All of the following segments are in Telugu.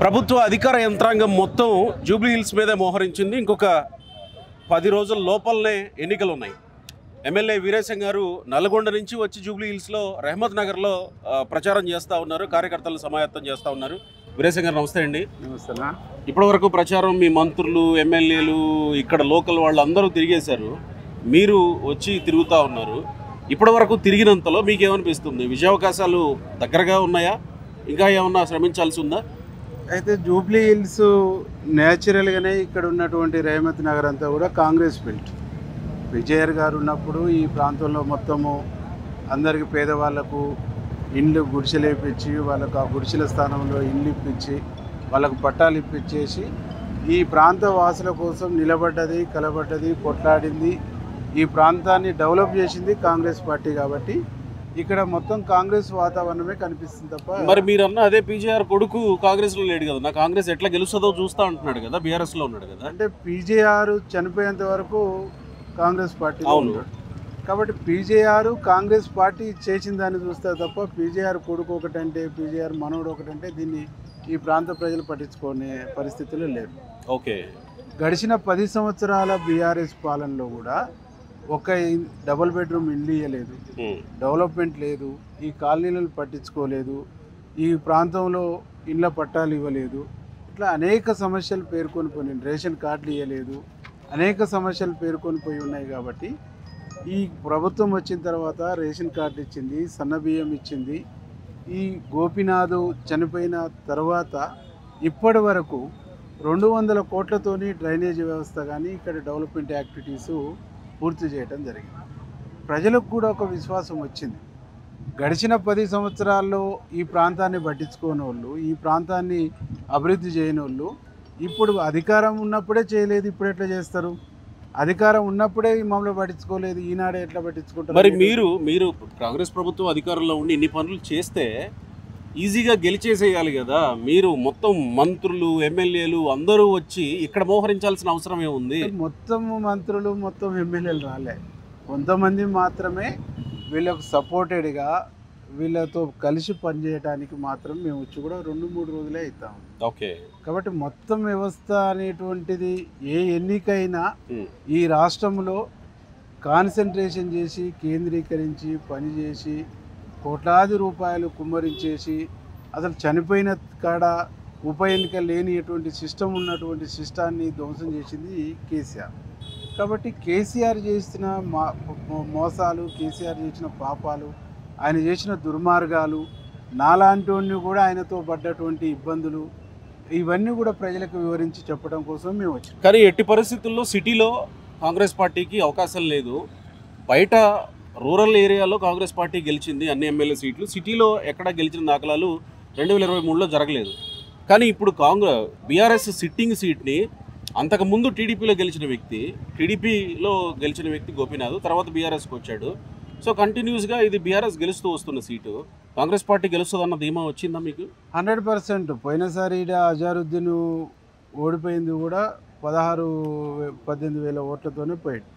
ప్రభుత్వ అధికార యంత్రాంగం మొత్తం జూబ్లీ హిల్స్ మీదే మోహరించింది. ఇంకొక 10 రోజుల లోపలనే ఎన్నికలు ఉన్నాయి. ఎమ్మెల్యే వీరేశం గారు నల్గొండ నుంచి వచ్చి జూబ్లీ హిల్స్లో రెహమత్ నగర్లో ప్రచారం చేస్తూ ఉన్నారు, కార్యకర్తలను సమాయత్తం చేస్తూ ఉన్నారు. వీరేశం గారు నమస్తే అండి. నమస్తే. ఇప్పటివరకు ప్రచారం మీ మంత్రులు, ఎమ్మెల్యేలు, ఇక్కడ లోకల్ వాళ్ళు అందరూ తిరిగేశారు, మీరు వచ్చి తిరుగుతూ ఉన్నారు. ఇప్పటివరకు తిరిగినంతలో మీకేమనిపిస్తుంది? విజయావకాశాలు దగ్గరగా ఉన్నాయా, ఇంకా ఏమన్నా శ్రమించాల్సి ఉందా? అయితే జూబ్లీ హిల్స్ న్యాచురల్గానే ఇక్కడ ఉన్నటువంటి రెహమత్ నగర్ అంతా కూడా కాంగ్రెస్ బెల్ట్. విజయర్ గారు ఉన్నప్పుడు ఈ ప్రాంతంలో మొత్తము అందరికి పేదవాళ్లకు ఇండ్లు గుడిసెలు ఇప్పించి, వాళ్ళకు ఆ గుడిసెల స్థానంలో ఇండ్లు ఇప్పించి, వాళ్ళకు పట్టాలు ఇప్పించేసి ఈ ప్రాంత వాసుల కోసం నిలబడ్డది, కలబడ్డది, కొట్లాడింది, ఈ ప్రాంతాన్ని డెవలప్ చేసింది కాంగ్రెస్ పార్టీ. కాబట్టి ఇక్కడ మొత్తం కాంగ్రెస్ వాతావరణమే కనిపిస్తుంది తప్ప. మరి మీరన్నా అదే పీజేఆర్ కొడుకు కాంగ్రెస్లో లేడు కదా, నా కాంగ్రెస్ ఎట్లా గెలుస్తుందో చూస్తా అంటున్నాడు కదా, బీఆర్ఎస్లో ఉన్నాడు కదా. అంటే పీజేఆర్ చనిపోయేంత వరకు కాంగ్రెస్ పార్టీ ఉన్నాడు కాబట్టి పీజేఆర్ కాంగ్రెస్ పార్టీ చేసిన దాన్ని చూస్తారు తప్ప పీజేఆర్ కొడుకు ఒకటంటే, పీజేఆర్ మనవడు ఒకటంటే దీన్ని ఈ ప్రాంత ప్రజలు పట్టించుకునే పరిస్థితులు లేరు. ఓకే, గడిచిన 10 సంవత్సరాల బీఆర్ఎస్ పాలనలో కూడా ఒక డబుల్ బెడ్రూమ్ ఇల్లు ఇవ్వలేదు, డెవలప్మెంట్ లేదు, ఈ కాలనీలను పట్టించుకోలేదు, ఈ ప్రాంతంలో ఇళ్ళ పట్టాలు ఇవ్వలేదు, ఇట్లా అనేక సమస్యలు పేర్కొని పోయి, రేషన్ కార్డులు ఇవ్వలేదు, అనేక సమస్యలు పేర్కొని పోయి ఉన్నాయి. కాబట్టి ఈ ప్రభుత్వం వచ్చిన తర్వాత రేషన్ కార్డు ఇచ్చింది, సన్నబియ్యం ఇచ్చింది. ఈ గోపీనాథ్ చనిపోయిన తర్వాత ఇప్పటి వరకు 200 కోట్లతోని డ్రైనేజ్ వ్యవస్థ కానీ ఇక్కడ డెవలప్మెంట్ యాక్టివిటీసు పూర్తి చేయడం జరిగింది. ప్రజలకు కూడా ఒక విశ్వాసం వచ్చింది. గడిచిన 10 సంవత్సరాల్లో ఈ ప్రాంతాన్ని పట్టించుకోని వాళ్ళు, ఈ ప్రాంతాన్ని అభివృద్ధి చేయని వాళ్ళు ఇప్పుడు అధికారం ఉన్నప్పుడే చేయలేదు, ఇప్పుడు ఎట్లా చేస్తారు? అధికారం ఉన్నప్పుడే మమ్మల్ని పట్టించుకోలేదు, ఈనాడే ఎట్లా పట్టించుకుంటారు? మరి మీరు కాంగ్రెస్ ప్రభుత్వం అధికారంలో ఉండి ఇన్ని పనులు చేస్తే ఈజీగా గెలిచేసేయాలి కదా. మీరు మొత్తం మంత్రులు, ఎమ్మెల్యేలు అందరూ వచ్చి ఇక్కడ మోహరించాల్సిన అవసరం ఏముంది? మొత్తం మంత్రులు, మొత్తం ఎమ్మెల్యేలు రాలే, కొంతమంది మాత్రమే వీళ్ళకు సపోర్టెడ్గా వీళ్ళతో కలిసి పనిచేయడానికి మాత్రం మేము వచ్చి కూడా 2-3 రోజులే అవుతాము. ఓకే, కాబట్టి మొత్తం వ్యవస్థ అనేటువంటిది ఏ ఎన్నికైనా ఈ రాష్ట్రంలో కాన్సన్ట్రేషన్ చేసి, కేంద్రీకరించి, పనిచేసి, కోట్లాది రూపాయలు కుమ్మరించేసి, అసలు చనిపోయిన కాడ ఉప ఎన్నిక లేని ఎటువంటి సిస్టమ్ ఉన్నటువంటి సిస్టాన్ని ధ్వంసం చేసింది కేసీఆర్. కాబట్టి కేసీఆర్ చేసిన మోసాలు, కేసీఆర్ చేసిన పాపాలు, ఆయన చేసిన దుర్మార్గాలు, నాలాంటి కూడా ఆయనతో పడ్డటువంటి ఇబ్బందులు, ఇవన్నీ కూడా ప్రజలకు వివరించి చెప్పడం కోసం మేము వచ్చాం. కానీ ఎట్టి పరిస్థితుల్లో సిటీలో కాంగ్రెస్ పార్టీకి అవకాశం లేదు. బయట రూరల్ ఏరియాలో కాంగ్రెస్ పార్టీ గెలిచింది అన్ని ఎమ్మెల్యే సీట్లు. సిటీలో ఎక్కడ గెలిచిన దాఖలాలు 2023లో జరగలేదు. కానీ ఇప్పుడు బీఆర్ఎస్ సిట్టింగ్ సీట్ని అంతకుముందు టీడీపీలో గెలిచిన వ్యక్తి గోపీనాథ్ తర్వాత బీఆర్ఎస్కి వచ్చాడు. సో కంటిన్యూస్గా ఇది బీఆర్ఎస్ గెలుస్తూ వస్తున్న సీటు. కాంగ్రెస్ పార్టీ గెలుస్తుందన్న ధీమా వచ్చిందా మీకు? 100%. పోయినసారి అజారుద్దీన్ ఓడిపోయింది కూడా 16-18 వేల ఓట్లతోనే పోయాడు.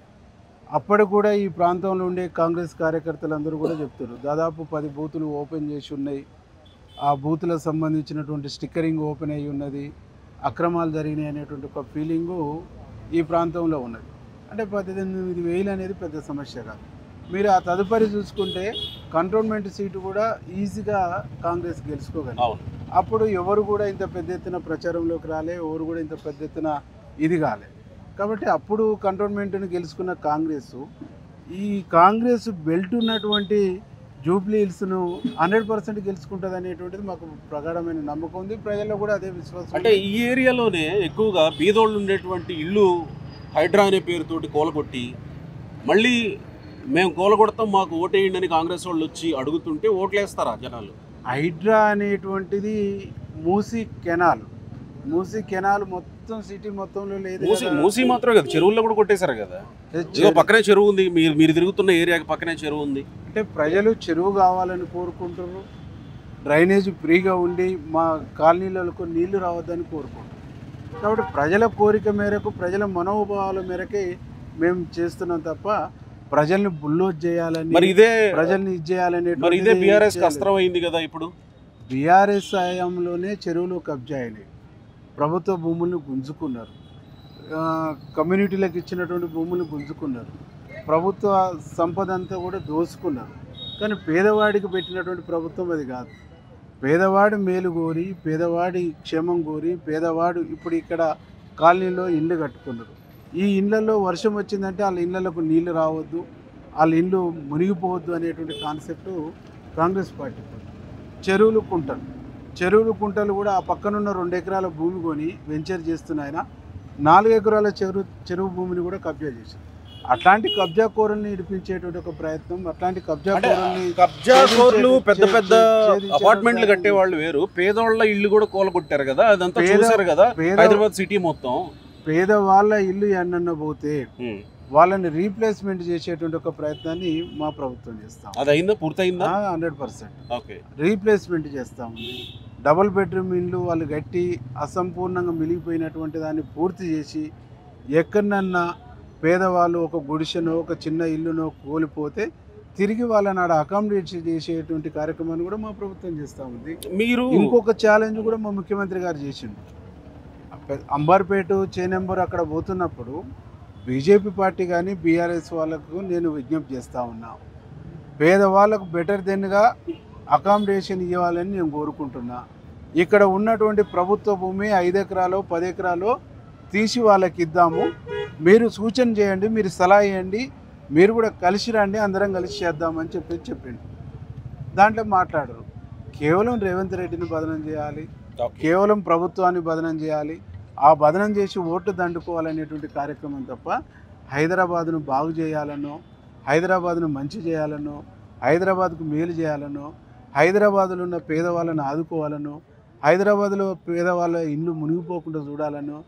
అప్పటి కూడా ఈ ప్రాంతంలో ఉండే కాంగ్రెస్ కార్యకర్తలందరూ కూడా చెప్తారు, దాదాపు 10 బూతులు ఓపెన్ చేసి ఉన్నాయి, ఆ బూతులకు సంబంధించినటువంటి స్టిక్కరింగ్ ఓపెన్ అయ్యి ఉన్నది, అక్రమాలు జరిగినాయి అనేటువంటి ఒక ఫీలింగు ఈ ప్రాంతంలో ఉన్నది. అంటే 18,000 అనేది పెద్ద సమస్య కాదు. మీరు ఆ తదుపరి చూసుకుంటే కంటోన్మెంట్ సీటు కూడా ఈజీగా కాంగ్రెస్ గెలుచుకోగలరు. అప్పుడు ఎవరు కూడా ఇంత పెద్ద ఎత్తున ప్రచారంలోకి రాలే, ఎవరు కూడా ఇంత పెద్ద ఎత్తున ఇది కాలే. కాబట్టి అప్పుడు కంటోన్మెంట్ని గెలుచుకున్న ఈ కాంగ్రెస్ బెల్ట్ ఉన్నటువంటి జూబ్లీ హిల్స్ను 100% గెలుచుకుంటుంది అనేటువంటిది మాకు ప్రగాఢమైన నమ్మకం ఉంది. ప్రజల్లో కూడా అదే విశ్వాసం. అంటే ఈ ఏరియాలోనే ఎక్కువగా బీదోళ్ళు ఉండేటువంటి ఇల్లు హైడ్రా అనే పేరుతోటి కూలగొట్టి, మళ్ళీ మేము కూలగొడతాం మాకు ఓటేయండి అని కాంగ్రెస్ వాళ్ళు వచ్చి అడుగుతుంటే ఓట్లేస్తారా జనాలు? హైడ్రా అనేటువంటిది మూసీ కెనాల్ మొత్తం సిటీ మొత్తంలో లేదు. మూసీ మాత్రం కదా, చెరువుల్లో కూడా కొట్టేశారు కదా. పక్కనే చెరువు ఉంది, మీరు తిరుగుతున్న ఏరియాకి పక్కనే చెరువు ఉంది. అంటే ప్రజలు చెరువు కావాలని కోరుకుంటారు, డ్రైనేజ్ ఫ్రీగా ఉండి మా కాలనీలకు నీళ్లు రావద్దని కోరుకుంటారు. కాబట్టి ప్రజల కోరిక మేరకు, ప్రజల మనోభావాల మేరకే మేము చేస్తున్నాం తప్ప ప్రజల్ని బుల్లోజ్ చేయాలని, ప్రజల్ని ఇది చేయాలని బీఆర్ఎస్ అస్త్రం అయింది కదా ఇప్పుడు. బీఆర్ఎస్ హయాంలోనే చెరువులు కబ్జా అయినాయి, ప్రభుత్వ భూములను గుంజుకున్నారు, కమ్యూనిటీలకు ఇచ్చినటువంటి భూములను గుంజుకున్నారు, ప్రభుత్వ సంపద అంతా కూడా దోసుకున్నారు. కానీ పేదవాడికి పెట్టినటువంటి ప్రభుత్వం అది కాదు. పేదవాడి మేలు కోరి, పేదవాడి క్షేమం కోరి, పేదవాడు ఇప్పుడు ఇక్కడ కాలనీలో ఇల్లు కట్టుకున్నారు. ఈ ఇళ్లలో వర్షం వచ్చిందంటే వాళ్ళ ఇళ్లకు నీళ్లు రావద్దు, వాళ్ళ ఇల్లు మునిగిపోవద్దు అనేటువంటి కాన్సెప్టు కాంగ్రెస్ పార్టీ. చెరువులు కుంటలు కూడా ఆ పక్కనున్న 2 ఎకరాల భూమి కొని వెంచర్ చేస్తున్న ఆయన 4 ఎకరాల చెరువు భూమిని కూడా కబ్జా చేశారు. అట్లాంటి కబ్జా కోరుల్ని ఇడిపించేటువంటి ఒక ప్రయత్నం, అట్లాంటి కబ్జాకోర్లు పెద్ద పెద్ద అపార్ట్మెంట్లు కట్టే వాళ్ళు వేరు, పేదవాళ్ళ ఇల్లు కూడా కూలగొట్టారు కదా, అదంతా చూసారు కదా హైదరాబాద్ సిటీ మొత్తం. పేదవాళ్ళ ఇల్లు ఎన్న పోతే వాళ్ళని రీప్లేస్మెంట్ చేసేటువంటి ఒక ప్రయత్నాన్ని మా ప్రభుత్వం చేస్తాం. అది అయిందా, పూర్తయిందా? 100% రీప్లేస్మెంట్ చేస్తాము. డబుల్ బెడ్రూమ్ ఇల్లు వాళ్ళు కట్టి అసంపూర్ణంగా మిలిగిపోయినటువంటి దాన్ని పూర్తి చేసి, ఎక్కడన్నా పేదవాళ్ళు ఒక గుడిసెనో ఒక చిన్న ఇల్లునో కోల్పోతే తిరిగి వాళ్ళని ఆడ అకామిడేట్ చేసేటువంటి కార్యక్రమాన్ని కూడా మా ప్రభుత్వం చేస్తూ ఉంది. మీరు ఇంకొక ఛాలెంజ్ కూడా మా ముఖ్యమంత్రి గారు చేసిండు. అంబర్పేట చేనెంబర్ అక్కడ పోతున్నప్పుడు బీజేపీ పార్టీ కానీ బీఆర్ఎస్ వాళ్ళకు నేను విజ్ఞప్తి చేస్తూ ఉన్నా, పేదవాళ్ళకు బెటర్ దెన్గా అకామిడేషన్ ఇవ్వాలని నేను కోరుకుంటున్నా. ఇక్కడ ఉన్నటువంటి ప్రభుత్వ భూమి 5 ఎకరాలు 10 ఎకరాలు తీసి వాళ్ళకి ఇద్దాము, మీరు సూచన చేయండి, మీరు సలహా ఇవ్వండి, మీరు కూడా కలిసి రండి, అందరం కలిసి చేద్దామని చెప్పిండు. దాంట్లో మాట్లాడరు. కేవలం రేవంత్ రెడ్డిని బదనం చేయాలి, కేవలం ప్రభుత్వాన్ని బదనం చేయాలి, ఆ బదనం చేసి ఓట్లు దండుకోవాలనేటువంటి కార్యక్రమం తప్ప హైదరాబాదును బాగు చేయాలనో, హైదరాబాదును మంచి చేయాలనో, హైదరాబాద్కు మేలు చేయాలనో, హైదరాబాదులో ఉన్న పేదవాళ్ళను ఆదుకోవాలనో, హైదరాబాద్లో పేదవాళ్ళ ఇల్లు మునిగిపోకుండా చూడాలనో,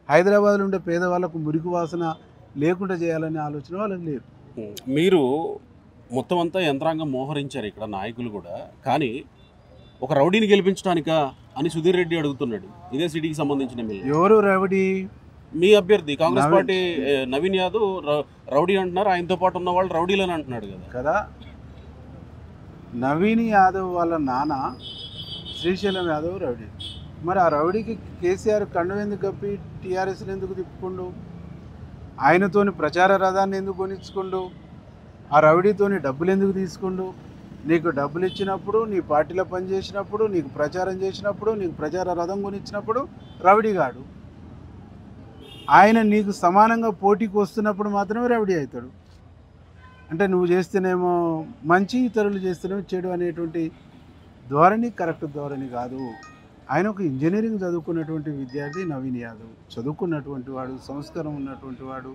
హైదరాబాద్లో ఉండే పేదవాళ్ళకు మురికి వాసన లేకుండా చేయాలనే ఆలోచన వాళ్ళకి లేదు. మీరు మొత్తం అంతా యంత్రాంగం మోహరించారు ఇక్కడ నాయకులు కూడా, కానీ ఒక రౌడీని గెలిపించడానికా అని సుధీర్ రెడ్డి అడుగుతున్నాడు. ఇదే సిటీకి సంబంధించిన ఎవరు రౌడీ? మీ అభ్యర్థి కాంగ్రెస్ పార్టీ నవీన్ యాదవ్ రౌడీ అంటున్నారు, ఆయనతో పాటు ఉన్న వాళ్ళు రౌడీలు అని అంటున్నాడు కదా. నవీన్ యాదవ్ వాళ్ళ నాన్న శ్రీశైలం యాదవ్ రౌడీ. మరి ఆ రౌడీకి కేసీఆర్ కండు ఎందుకు కప్పి టీఆర్ఎస్ని ఎందుకు తిప్పుకుండు? ఆయనతోని ప్రచార రథాన్ని ఎందుకు కొనిచ్చుకుండు? ఆ రౌడీతోని డబ్బులు ఎందుకు తీసుకుండు? నీకు డబ్బులు ఇచ్చినప్పుడు, నీ పార్టీలో పనిచేసినప్పుడు, నీకు ప్రచారం చేసినప్పుడు, నీకు ప్రచార రథం కొనిచ్చినప్పుడు రౌడీగాడు. ఆయన నీకు సమానంగా పోటీకి వస్తున్నప్పుడు మాత్రమే రౌడీ అవుతాడు. అంటే నువ్వు చేస్తేనేమో మంచి, ఇతరులు చేస్తేనేమో చెడు అనేటువంటి ధోరణి కరెక్ట్ ధోరణి కాదు. ఆయన ఒక ఇంజనీరింగ్ చదువుకున్నటువంటి విద్యార్థి నవీన్ యాదవ్, చదువుకున్నటువంటి వాడు, సంస్కారం ఉన్నటువంటి వాడు.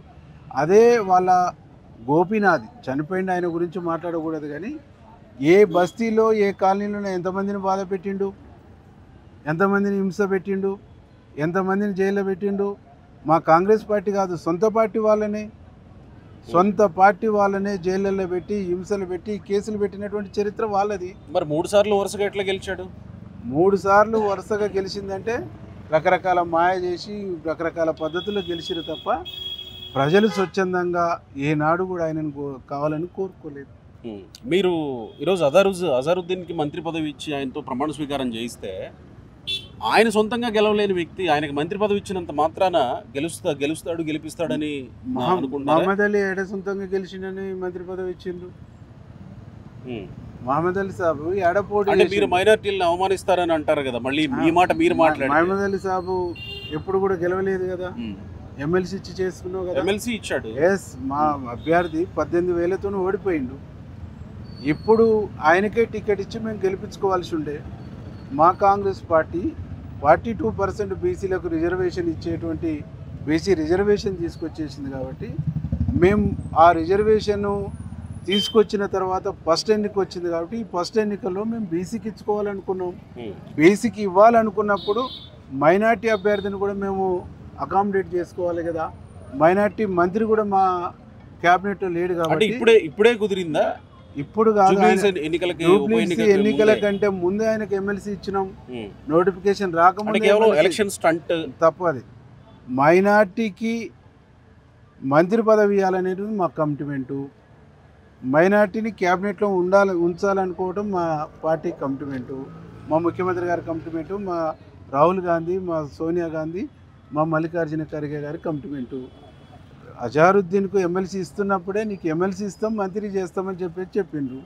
అదే వాళ్ళ గోపీనాథ్ చనిపోయింది, ఆయన గురించి మాట్లాడకూడదు, కానీ ఏ బస్తీలో ఏ కాలనీలో ఎంతమందిని బాధ పెట్టిండు, ఎంతమందిని హింస పెట్టిండు, ఎంతమందిని జైల్లో పెట్టిండు. మా కాంగ్రెస్ పార్టీ కాదు, సొంత పార్టీ వాళ్ళనే జైళ్ళల్లో పెట్టి, హింసలు పెట్టి, కేసులు పెట్టినటువంటి చరిత్ర వాళ్ళది. మరి 3 సార్లు వరుసగా ఎట్లా గెలిచాడు? 3 సార్లు వరుసగా గెలిచిందంటే రకరకాల మాయ చేసి రకరకాల పద్ధతుల్లో గెలిచిరు తప్ప ప్రజలు స్వచ్ఛందంగా ఏనాడు కూడా ఆయనను కావాలని కోరుకోలేదు. మీరు ఈరోజు అజారుద్దీన్కి మంత్రి పదవి ఇచ్చి ఆయనతో ప్రమాణ స్వీకారం చేయిస్తే, ఆయన సొంతంగా గెలవలేని వ్యక్తి ఆయనకి మంత్రి పదవి ఇచ్చినంత మాత్రాన గెలుస్తాడు గెలిపిస్తాడని మహమ్మద్ అలీ ఏడ సొంతంగా గెలిచిండని మంత్రి పదవి ఇచ్చిండ్రు. మహమ్మద్ అలీ సాబు ఏడపోటీ, మీరు మైనార్టీలను అవమానిస్తారని అంటారు కదా, మళ్ళీ ఈ మాట మీరు మాట్లాడారు. మహమ్మద్ అలీ సాబు ఎప్పుడు కూడా గెలవలేదు కదా, ఎమ్మెల్సీ ఇచ్చి చేసుకున్నావు కదా. ఎమ్మెల్సీ ఇచ్చాడు. ఎస్, మా అభ్యర్థి 18,000తో ఓడిపోయిండు. ఇప్పుడు ఆయనకే టికెట్ ఇచ్చి మేము గెలిపించుకోవాల్సి ఉండే. మా కాంగ్రెస్ పార్టీ 42% బీసీలకు రిజర్వేషన్ ఇచ్చేటువంటి బీసీ రిజర్వేషన్ తీసుకొచ్చేసింది కాబట్టి మేము ఆ రిజర్వేషన్ తీసుకొచ్చిన తర్వాత ఫస్ట్ ఎన్నిక వచ్చింది కాబట్టి ఈ ఫస్ట్ ఎన్నికల్లో మేము బీసీకి ఇచ్చుకోవాలనుకున్నాం. బీసీకి ఇవ్వాలనుకున్నప్పుడు మైనార్టీ అభ్యర్థిని కూడా మేము అకామిడేట్ చేసుకోవాలి కదా. మైనార్టీ మంత్రి కూడా మా క్యాబినెట్లో లేడు కాబట్టి ఇప్పుడే కుదిరిందా? ఇప్పుడు కాదు, ఎన్నికల కంటే ముందే ఆయనకు ఎమ్మెల్సీ ఇచ్చినాం. నోటిఫికేషన్ రాకముందే ఎలక్షన్ స్టంట్ తప్పది. మైనార్టీకి మంత్రి పదవి ఇవ్వాలనేది మా కమిట్మెంటు. మైనార్టీని క్యాబినెట్లో ఉంచాలనుకోవడం మా పార్టీ కమిట్మెంటు. మా ముఖ్యమంత్రి గారి కమిట్మెంటు, మా రాహుల్ గాంధీ, మా సోనియా గాంధీ, మా మల్లికార్జున ఖర్గే గారి కమిట్మెంటు. అజారుద్దీన్కు ఎమ్మెల్సీ ఇస్తున్నప్పుడే నీకు ఎమ్మెల్సీ ఇస్తాం, మంత్రి చేస్తామని చెప్పిండ్రు.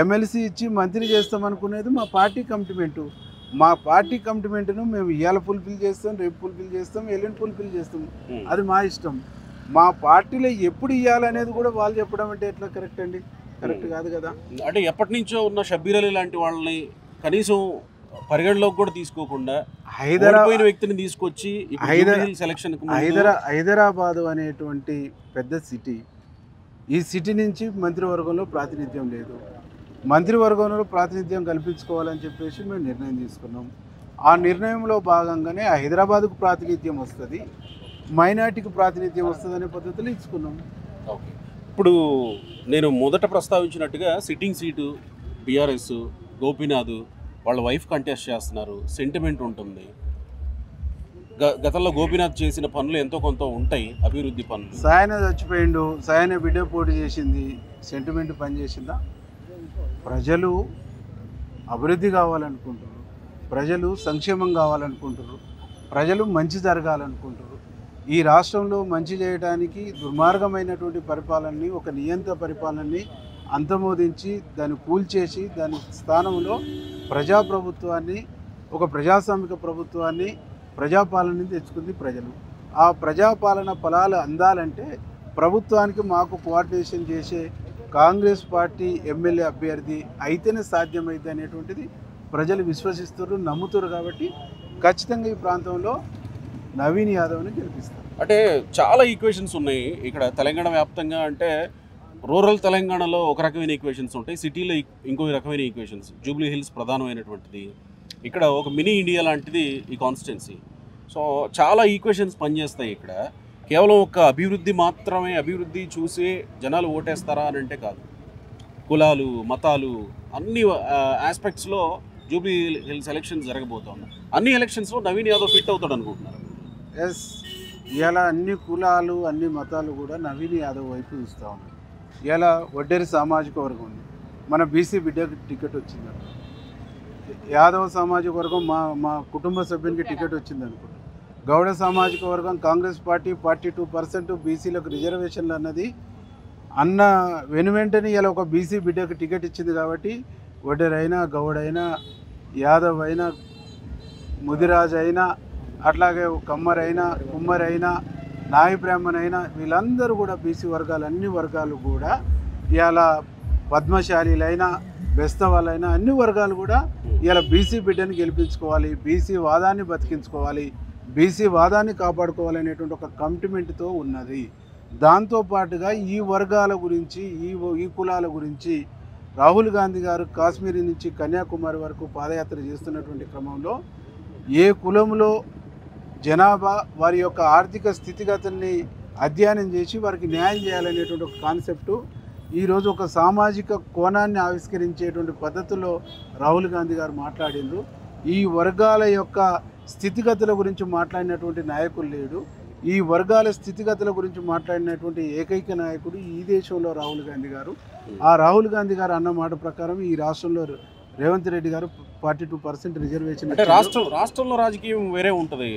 ఎమ్మెల్సీ ఇచ్చి మంత్రి చేస్తామనుకునేది మా పార్టీ కమిట్మెంటు. మా పార్టీ కమిట్మెంట్ను మేము ఇవాళ ఫుల్ఫిల్ చేస్తాం, రేపు ఫుల్ఫిల్ చేస్తాం, ఎల్లుండి ఫుల్ఫిల్ చేస్తాం. అది మా ఇష్టం. మా పార్టీలో ఎప్పుడు ఇవ్వాలనేది కూడా వాళ్ళు చెప్పడం అంటే ఎట్లా కరెక్ట్ అండి? కరెక్ట్ కాదు కదా. అంటే ఎప్పటి నుంచో ఉన్న షబ్బీర్ అలీ లాంటి వాళ్ళని కనీసం పరిగణలోకి కూడా తీసుకోకుండా హైదరాబాద్ వ్యక్తిని తీసుకొచ్చి సెలక్షన్ హైదరాబాదు అనేటువంటి పెద్ద సిటీ. ఈ సిటీ నుంచి మంత్రివర్గంలో ప్రాతినిధ్యం లేదు. మంత్రివర్గంలో ప్రాతినిధ్యం కల్పించుకోవాలని చెప్పేసి మేము నిర్ణయం తీసుకున్నాం. ఆ నిర్ణయంలో భాగంగానే హైదరాబాద్కు ప్రాతినిధ్యం వస్తుంది, మైనార్టీకి ప్రాతినిధ్యం వస్తుంది అనే పద్ధతిలో ఇచ్చుకున్నాం. ఓకే. ఇప్పుడు నేను మొదట ప్రస్తావించినట్టుగా సిట్టింగ్ సీటు బీఆర్ఎస్, గోపీనాథ్ వాళ్ళ వైఫ్ కంటెస్ట్ చేస్తున్నారు, సెంటిమెంట్ ఉంటుంది. గతంలో గోపీనాథ్ చేసిన పనులు ఎంతో కొంత ఉంటాయి, అభివృద్ధి పనులు. సాయన చచ్చిపోయిండు, సాయన బిడ్డ పోటీ చేసింది, సెంటిమెంట్ పనిచేసిందా? ప్రజలు అభివృద్ధి కావాలనుకుంటారు, ప్రజలు సంక్షేమం కావాలనుకుంటారు, ప్రజలు మంచి జరగాలనుకుంటారు. ఈ రాష్ట్రంలో మంచి చేయడానికి దుర్మార్గమైనటువంటి పరిపాలనని, ఒక నియంత్ర పరిపాలనని అంతమోదించి దాన్ని కూల్చేసి దాని స్థానంలో ప్రజాప్రభుత్వాన్ని, ఒక ప్రజాస్వామిక ప్రభుత్వాన్ని, ప్రజాపాలనని తెచ్చుకుంది ప్రజలు. ఆ ప్రజాపాలన ఫలాలు అందాలంటే ప్రభుత్వానికి మాకు కోఆర్డినేషన్ చేసే కాంగ్రెస్ పార్టీ ఎమ్మెల్యే అభ్యర్థి అయితేనే సాధ్యమైంది అనేటువంటిది ప్రజలు విశ్వసిస్తారు, నమ్ముతారు. కాబట్టి ఖచ్చితంగా ఈ ప్రాంతంలో నవీన్ యాదవ్ని గెలిపిస్తారు. అంటే చాలా ఈక్వేషన్స్ ఉన్నాయి ఇక్కడ తెలంగాణ వ్యాప్తంగా. అంటే రూరల్ తెలంగాణలో ఒక రకమైన ఈక్వేషన్స్ ఉంటాయి, సిటీలో ఇంకో రకమైన ఈక్వేషన్స్. జూబ్లీ హిల్స్ ప్రధానమైనటువంటిది, ఇక్కడ ఒక మినీ ఇండియా లాంటిది ఈ కాన్స్టిట్యున్సీ. సో చాలా ఈక్వేషన్స్ పనిచేస్తాయి ఇక్కడ. కేవలం ఒక అభివృద్ధి మాత్రమే, అభివృద్ధి చూసి జనాలు ఓటేస్తారా అని అంటే కాదు. కులాలు, మతాలు, అన్ని ఆస్పెక్ట్స్లో జూబ్లీ హిల్స్ ఎలక్షన్స్ జరగబోతున్నాయి. అన్ని ఎలక్షన్స్లో నవీన్ యాదవ్ ఫిట్ అవుతాడు అనుకుంటున్నారు. ఎస్, ఇలా అన్ని కులాలు, అన్ని మతాలు కూడా నవీన్ యాదవ్ వైపు చూస్తూ ఉన్నాయి. ఇలా వడ్డేరి సామాజిక వర్గం ఉంది, మన బీసీ బిడ్డకి టికెట్ వచ్చిందంట. యాదవ సామాజిక వర్గం మా కుటుంబ సభ్యునికి టికెట్ వచ్చింది అనుకుంటా. గౌడ సామాజిక వర్గం కాంగ్రెస్ పార్టీ 42% బీసీలకు రిజర్వేషన్లు అన్నది అన్న వెనువెంటనే ఇలా ఒక బీసీ బిడ్డకు టికెట్ ఇచ్చింది. కాబట్టి వడ్డేరైనా, గౌడైనా, యాదవ్ అయినా, ముదిరాజ్ అయినా, అట్లాగే కమ్మరైనా, కుమ్మరైనా, నాయి బ్రాహ్మణైనా, వీళ్ళందరూ కూడా బీసీ వర్గాలు, అన్ని వర్గాలు కూడా ఇలా పద్మశాలీలైనా, బెస్తవాళ్ళైనా అన్ని వర్గాలు కూడా ఇలా బీసీ బిడ్డని గెలిపించుకోవాలి, బీసీ వాదాన్ని బతికించుకోవాలి, బీసీ వాదాన్ని కాపాడుకోవాలనేటువంటి ఒక కమిట్మెంట్తో ఉన్నది. దాంతోపాటుగా ఈ వర్గాల గురించి, ఈ కులాల గురించి రాహుల్ గాంధీ గారు కాశ్మీర్ నుంచి కన్యాకుమారి వరకు పాదయాత్ర చేస్తున్నటువంటి క్రమంలో ఏ కులంలో జనాభా వారి యొక్క ఆర్థిక స్థితిగతుల్ని అధ్యయనం చేసి వారికి న్యాయం చేయాలనేటువంటి ఒక కాన్సెప్టు ఈరోజు ఒక సామాజిక కోణాన్ని ఆవిష్కరించేటువంటి పద్ధతిలో రాహుల్ గాంధీ గారు మాట్లాడిండ్రు. ఈ వర్గాల యొక్క స్థితిగతుల గురించి మాట్లాడినటువంటి నాయకులు లేడు. ఈ వర్గాల స్థితిగతుల గురించి మాట్లాడినటువంటి ఏకైక నాయకుడు ఈ దేశంలో రాహుల్ గాంధీ గారు. ఆ రాహుల్ గాంధీ గారు అన్న మాట ప్రకారం ఈ రాష్ట్రంలో రేవంత్ రెడ్డి గారు 42% రిజర్వేషన్. రాష్ట్రంలో రాజకీయం వేరే ఉంటుంది.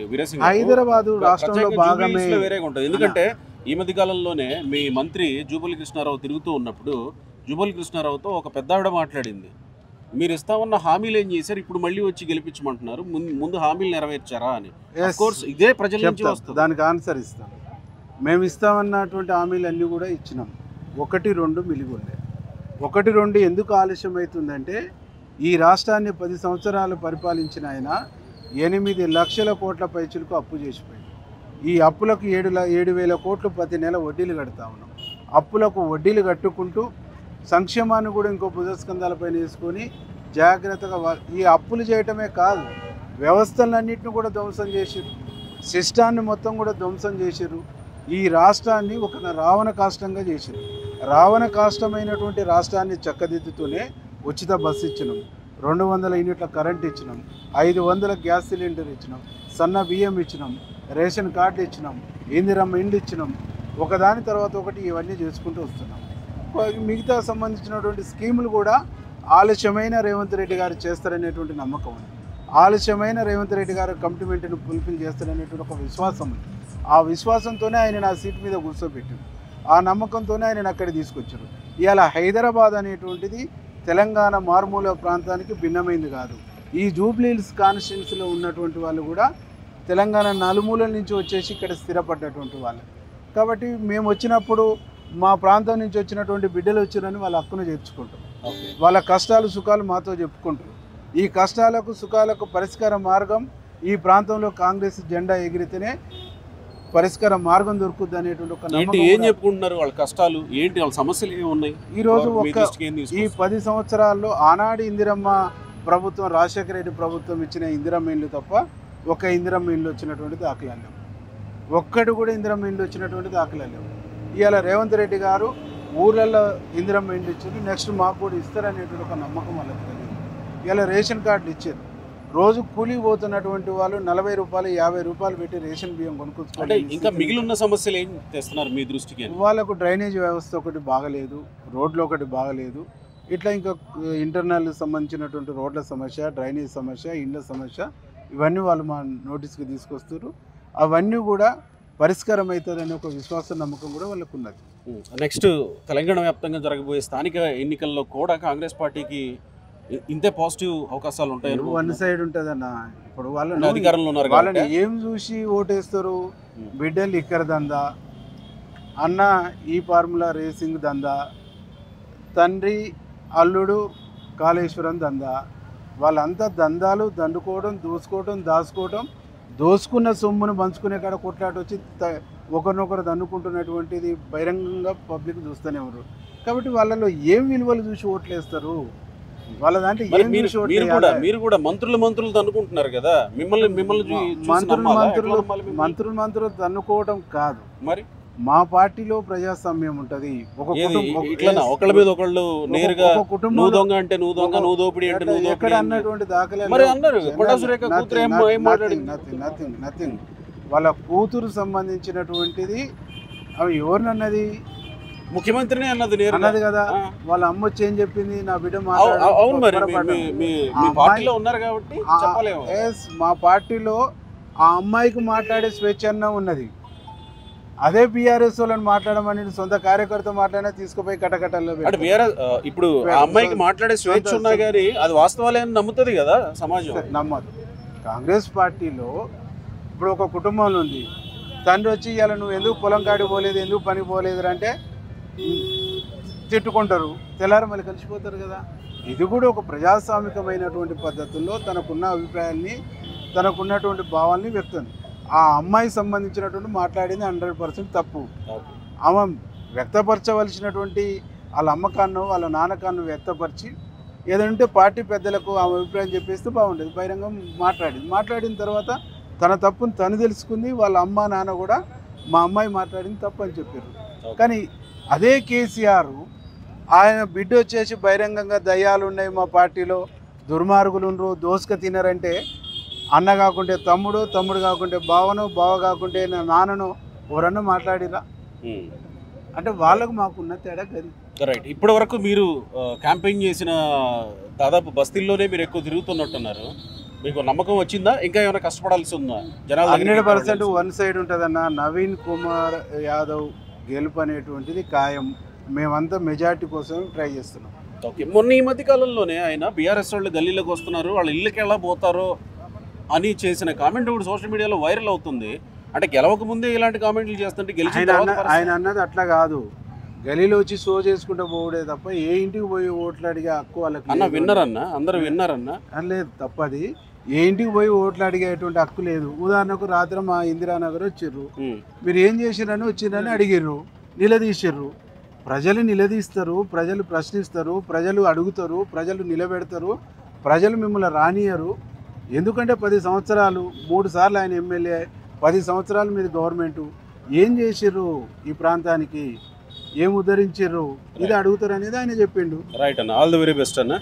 హైదరాబాదు రాష్ట్రంలో భాగమే వేరేగా ఉంటుంది. ఎందుకంటే ఈ మధ్య కాలంలోనే మీ మంత్రి జూపల్లి కృష్ణారావు తిరుగుతూ ఉన్నప్పుడు జూపల్లి కృష్ణారావుతో ఒక పెద్ద ఆవిడ మాట్లాడింది, మీరు ఇస్తామన్న హామీలు ఏం చేశారు, ఇప్పుడు మళ్ళీ వచ్చి గెలిపించమంటున్నారు, ముందు హామీలు నెరవేర్చారా అని. కోర్స్ ఇదే ప్రజల నుంచి వస్తుంది, దానికి ఆన్సర్ ఇస్తాం. మేము ఇస్తామన్నటువంటి హామీలు అన్నీ కూడా ఇచ్చినాం. 1-2 మిలిగి ఉండే. 1-2 ఎందుకు ఆలస్యం అవుతుందంటే ఈ రాష్ట్రాన్ని 10 సంవత్సరాలు పరిపాలించిన ఆయన 8 లక్షల కోట్ల పైచులకు అప్పు చేసిపోయింది. ఈ అప్పులకు 7,000 కోట్లు ప్రతి నెల వడ్డీలు కడతా ఉన్నాం. అప్పులకు వడ్డీలు కట్టుకుంటూ సంక్షేమాన్ని కూడా ఇంకో భుజస్కంధాలపైన వేసుకొని జాగ్రత్తగా ఈ అప్పులు చేయటమే కాదు, వ్యవస్థలన్నింటినీ కూడా ధ్వంసం చేసిర్రు, సిస్టాన్ని మొత్తం కూడా ధ్వంసం చేసిర్రు. ఈ రాష్ట్రాన్ని ఒక రావణ కాష్టంగా చేసిర్రు. రావణ కాష్టమైనటువంటి రాష్ట్రాన్ని చక్కదిద్దుతూనే ఉచిత బస్సు ఇచ్చినాం, 200 యూనిట్ల కరెంట్ ఇచ్చినాం, 500 గ్యాస్ సిలిండర్ ఇచ్చినాం, సన్న బియ్యం ఇచ్చినాం, రేషన్ కార్డు ఇచ్చినాం, ఇందిరమ్మ ఇండ్లు ఇచ్చినాం. ఒకదాని తర్వాత ఒకటి ఇవన్నీ చేసుకుంటూ వస్తున్నాం. మిగతా సంబంధించినటువంటి స్కీములు కూడా ఆలస్యమైన రేవంత్ రెడ్డి గారు చేస్తారనేటువంటి నమ్మకం ఉంది. ఆలస్యమైన రేవంత్ రెడ్డి గారు కమిట్మెంట్ను ఫుల్ఫిల్ చేస్తారనేటువంటి ఒక విశ్వాసం ఉంది. ఆ విశ్వాసంతోనే ఆయన నా సీట్ మీద కూర్చోబెట్టారు. ఆ నమ్మకంతోనే ఆయన అక్కడికి తీసుకొచ్చారు. ఇవాళ హైదరాబాద్ అనేటువంటిది తెలంగాణ మారుమూల ప్రాంతానికి భిన్నమైంది కాదు. ఈ జూబ్లీహిల్స్ కాన్స్టిట్యున్సీలో ఉన్నటువంటి వాళ్ళు కూడా తెలంగాణ నలుమూలల నుంచి వచ్చేసి ఇక్కడ స్థిరపడ్డటువంటి వాళ్ళు. కాబట్టి మేము వచ్చినప్పుడు మా ప్రాంతం నుంచి వచ్చినటువంటి బిడ్డలు వచ్చారని వాళ్ళ హక్కును చేర్చుకుంటారు. వాళ్ళ కష్టాలు సుఖాలు మాతో చెప్పుకుంటారు. ఈ కష్టాలకు సుఖాలకు పరిష్కార మార్గం ఈ ప్రాంతంలో కాంగ్రెస్ జెండా ఎగిరితేనే పరిష్కార మార్గం దొరుకుద్ది అనేటువంటి ఒక నమ్మకం. ఏం చెప్పుకుంటున్నారు వాళ్ళ కష్టాలు ఏంటి, వాళ్ళ సమస్యలు ఏమి ఉన్నాయి ఈరోజు ఈ 10 సంవత్సరాల్లో ఆనాడు ఇందిరమ్మ ప్రభుత్వం, రాజశేఖర రెడ్డి ప్రభుత్వం ఇచ్చిన ఇందిరమ్మ ఇల్లు తప్ప ఒక ఇందిరమ్మ ఇల్లు వచ్చినటువంటి దాఖలాలు లేవు. ఒక్కటి కూడా ఇందిరమ్మ ఇల్లు వచ్చినటువంటి దాఖలాలు లేవు. ఇవాళ రేవంత్ రెడ్డి గారు ఊర్లలో ఇందిరమ్మ ఇల్లు ఇచ్చారు, నెక్స్ట్ మాకు కూడా ఇస్తారనేటువంటి ఒక నమ్మకం వాళ్ళకి తెలియదు. ఇవాళ రేషన్ కార్డులు ఇచ్చారు. రోజు కూలి పోతున్నటువంటి వాళ్ళు 40 రూపాయలు 50 రూపాయలు పెట్టి రేషన్ బియ్యం కొనుక్కొచ్చుకోవాలి. ఇంకా మిగిలిన సమస్యలు ఏం తెస్తున్నారు మీ దృష్టికి? వాళ్ళకు డ్రైనేజ్ వ్యవస్థ ఒకటి బాగలేదు, రోడ్లు ఒకటి బాగలేదు. ఇట్లా ఇంకా ఇంటర్నల్ సంబంధించినటువంటి రోడ్ల సమస్య, డ్రైనేజ్ సమస్య, ఇండ్ల సమస్య, ఇవన్నీ వాళ్ళు మా నోటీస్కి తీసుకొస్తారు. అవన్నీ కూడా పరిష్కారం అవుతుందనే ఒక విశ్వాస నమ్మకం కూడా వాళ్ళకు ఉన్నది. నెక్స్ట్ తెలంగాణ వ్యాప్తంగా జరగబోయే స్థానిక ఎన్నికల్లో కూడా కాంగ్రెస్ పార్టీకి ఇంతే పాజిటివ్ అవకాశాలు ఉంటాయి. వన్ సైడ్ ఉంటుందన్న. ఇప్పుడు వాళ్ళని అధికారంలో ఉన్నారు, వాళ్ళని ఏం చూసి ఓటేస్తారు? బిడ్డలు ఇక్కడ దందా, అన్న ఈ ఫార్ములా రేసింగ్ దందా, తండ్రి అల్లుడు కాళేశ్వరం దందా. వాళ్ళంతా దందాలు దండుకోవడం, దోసుకోవడం, దాచుకోవడం, దోసుకున్న సొమ్మును పంచుకునే కాడ కొట్లాట వచ్చి ఒకరినొకరు దన్నుకుంటున్నటువంటిది బహిరంగంగా పబ్లిక్ చూస్తూనే ఉన్నారు. కాబట్టి వాళ్ళలో ఏం విలువలు చూసి ఓట్లేస్తారు? వాళ్ళ దాంట్లో మీరు కూడా మంత్రులు అనుకుంటున్నారు కదా, మంత్రులు తన్నుకోవడం కాదు. మరి మా పార్టీలో ప్రజాస్వామ్యం ఉంటది. ఒకళ్ళ మీద ఒకళ్ళు నేరుగా నువ్వు దొంగ అంటే నువ్వు దొంగ, నువ్వు దోపిడి అంటే నువ్వు దోపిడి ఎక్కడ అన్నటువంటి దాఖలాలు నథింగ్. వాళ్ళ కూతురు సంబంధించినటువంటిది అవి ఎవరినన్నది? ముఖ్యమంత్రిని అన్నది కదా. వాళ్ళ అమ్మ వచ్చి ఏం చెప్పింది? నా బిడ్డ మా పార్టీలో ఆ అమ్మాయికి మాట్లాడే స్వేచ్ఛ అన్న ఉన్నది. అదే బీఆర్ఎస్ వాళ్ళని మాట్లాడమని సొంత కార్యకర్త మాట్లాడినా తీసుకుపోయి కటకటల్లో ఇప్పుడు అమ్మాయికి మాట్లాడే స్వేచ్ఛ ఉన్నా కానీ అది వాస్తవాలే అని నమ్ముతుంది కదా సమాజం. నమ్మదు. కాంగ్రెస్ పార్టీలో ఇప్పుడు ఒక కుటుంబంలో ఉంది, తండ్రి వచ్చి ఇవాళ నువ్వు ఎందుకు పొలం కాడికి పోలేదు, ఎందుకు పనికి పోలేదు అంటే తిట్టుకుంటారు, తెల్లారి మళ్ళీ కలిసిపోతారు కదా. ఇది కూడా ఒక ప్రజాస్వామికమైనటువంటి పద్ధతుల్లో తనకున్న అభిప్రాయాల్ని, తనకున్నటువంటి భావాల్ని వ్యక్తం. ఆ అమ్మాయికి సంబంధించినటువంటి మాట్లాడింది 100% తప్పు. ఆమె వ్యక్తపరచవలసినటువంటి వాళ్ళ అమ్మకాన్నో వాళ్ళ నాన్నకాన్నో వ్యక్తపరిచి ఏదంటే పార్టీ పెద్దలకు ఆమె అభిప్రాయం చెప్పేస్తే బాగుండేది. బహిరంగం మాట్లాడిన తర్వాత తన తప్పును తను తెలుసుకుంది. వాళ్ళ అమ్మ నాన్న కూడా మా అమ్మాయి మాట్లాడింది తప్పు అని చెప్పారు. కానీ అదే కేసీఆర్ ఆయన బిడ్డ వచ్చేసి బహిరంగంగా దయ్యాలు ఉన్నాయి మా పార్టీలో, దుర్మార్గులు ఉండరు, దోసుక తినరంటే అన్న కాకుంటే తమ్ముడు, తమ్ముడు కాకుంటే బావను, బావ కాకుంటే నా నాన్నను ఎవరన్నా మాట్లాడిరా అంటే వాళ్ళకు మాకున్న తేడా గది. రైట్. ఇప్పటి వరకు మీరు క్యాంపెయిన్ చేసిన దాదాపు బస్తీల్లోనే మీరు ఎక్కువ తిరుగుతున్నట్టున్నారు. మీకు నమ్మకం వచ్చిందా? ఇంకా ఏమైనా కష్టపడాల్సి ఉందా? జనాలు 100% వన్ సైడ్ ఉంటుందన్న. నవీన్ కుమార్ యాదవ్ గెలుపు అనేటువంటిది ఖాయం. మేమంతా మెజార్టీ కోసం ట్రై చేస్తున్నాం. ఓకే. మొన్న ఈ మధ్య కాలంలోనే ఆయన బీఆర్ఎస్ వాళ్ళు గల్లీలోకి వస్తున్నారు, వాళ్ళ ఇళ్ళకి ఎలా పోతారో అని చేసిన కామెంట్ కూడా సోషల్ మీడియాలో వైరల్ అవుతుంది. అంటే గెలవక ముందే ఇలాంటి కామెంట్లు చేస్తుంటే ఆయన అన్నది అట్లా కాదు. గలీలో వచ్చి షో చేసుకుంటూ పోవడే తప్ప ఏ ఇంటికి పోయి ఓట్లు అడిగే హక్కు వాళ్ళకి విన్నారన్నా, అందరూ విన్నారన్నా లేదు. తప్పది. ఏ ఇంటికి పోయి ఓట్లు అడిగేటువంటి హక్కు లేదు. ఉదాహరణకు రాత్రి మా ఇందిరానగర్ వచ్చిర్రు, మీరు ఏం చేసిరని వచ్చిరని అడిగిర్రు, నిలదీసిర్రు. ప్రజలు నిలదీస్తారు, ప్రజలు ప్రశ్నిస్తారు, ప్రజలు అడుగుతారు, ప్రజలు నిలబెడతారు, ప్రజలు మిమ్మల్ని రానియరు. ఎందుకంటే 10 సంవత్సరాలు 3 సార్లు ఆయన ఎమ్మెల్యే, 10 సంవత్సరాలు మీరు గవర్నమెంటు ఏం చేసిర్రు, ఈ ప్రాంతానికి ఏం ఉద్ధరించారు, ఇది అడుగుతారు అనేది ఆయన చెప్పిండు. రైట్ అన్న. ఆల్ ది వెరీ బెస్ట్ అన్న.